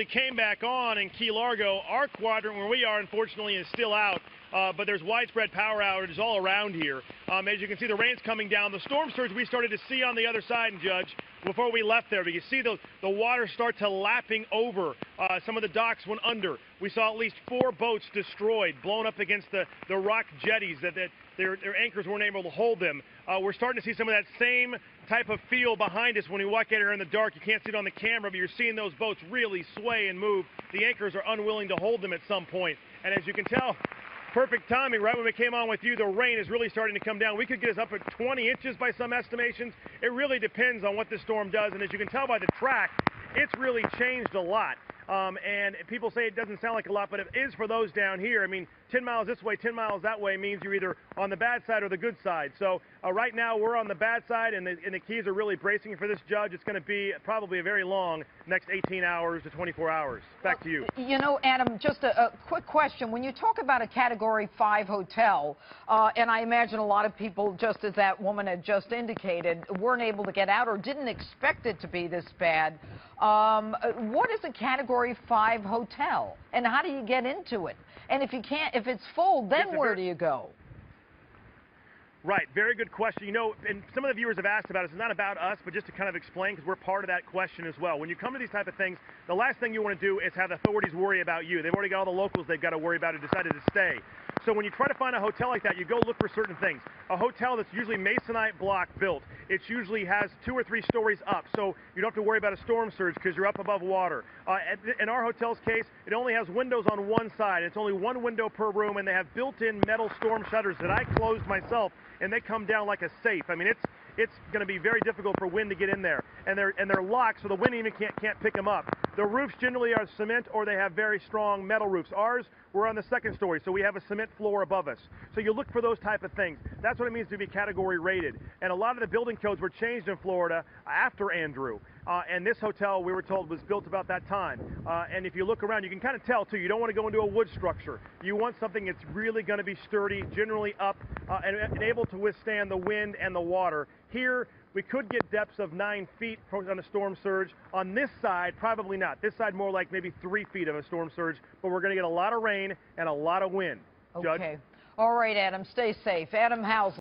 Came back on in Key Largo. Our quadrant where we are, unfortunately, is still out, but there's widespread power outages all around here. As you can see, the rain's coming down. The storm surge we started to see on the other side, and Judge, before we left there, but you see the water start to lapping over. Some of the docks went under. We saw at least 4 boats destroyed, blown up against the rock jetties that their anchors weren't able to hold them. We're starting to see some of that same type of feel behind us when we walk out here in the dark. You can't see it on the camera, but you're seeing those boats really sway and move. The anchors are unwilling to hold them at some point. And as you can tell, perfect timing, right when we came on with you, the rain is really starting to come down. We could get us up at 20 inches by some estimations. It really depends on what the storm does. And as you can tell by the track, it's really changed a lot. And people say it doesn't sound like a lot, but it is for those down here. I mean, 10 miles this way, 10 miles that way means you're either on the bad side or the good side. So right now we're on the bad side, and the Keys are really bracing for this, Judge. It's going to be probably a very long next 18 hours to 24 hours. Back to you. You know, Adam, just a quick question. When you talk about a Category 5 hotel, and I imagine a lot of people, just as that woman had just indicated, weren't able to get out or didn't expect it to be this bad, what is a Category 5 hotel, and how do you get into it? And if you can't, if it's full, then where do you go? Right, very good question. You know, and some of the viewers have asked about it. It's not about us, but just to kind of explain, because we're part of that question as well. When you come to these type of things, the last thing you want to do is have the authorities worry about you. They've already got all the locals they've got to worry about who decided to stay. So when you try to find a hotel like that, you go look for certain things. A hotel that's usually masonite block built, it usually has 2 or 3 stories up, so you don't have to worry about a storm surge because you're up above water. In our hotel's case, it only has windows on one side. It's only 1 window per room, and they have built-in metal storm shutters that I closed myself, and they come down like a safe. I mean, it's going to be very difficult for wind to get in there, and they're locked, so the wind even can't pick them up. The roofs generally are cement, or they have very strong metal roofs. Ours, we're on the 2nd story, so we have a cement floor above us. So you look for those type of things. That's what it means to be category rated. And a lot of the building codes were changed in Florida after Andrew. And this hotel, we were told, was built about that time. And if you look around, you can kind of tell, too. You don't want to go into a wood structure. You want something that's really going to be sturdy, generally up, and able to withstand the wind and the water. Here, we could get depths of 9 feet on a storm surge. On this side, probably not. This side, more like maybe 3 feet of a storm surge. But we're going to get a lot of rain and a lot of wind. Okay. Judge? All right, Adam, stay safe. Adam Housley.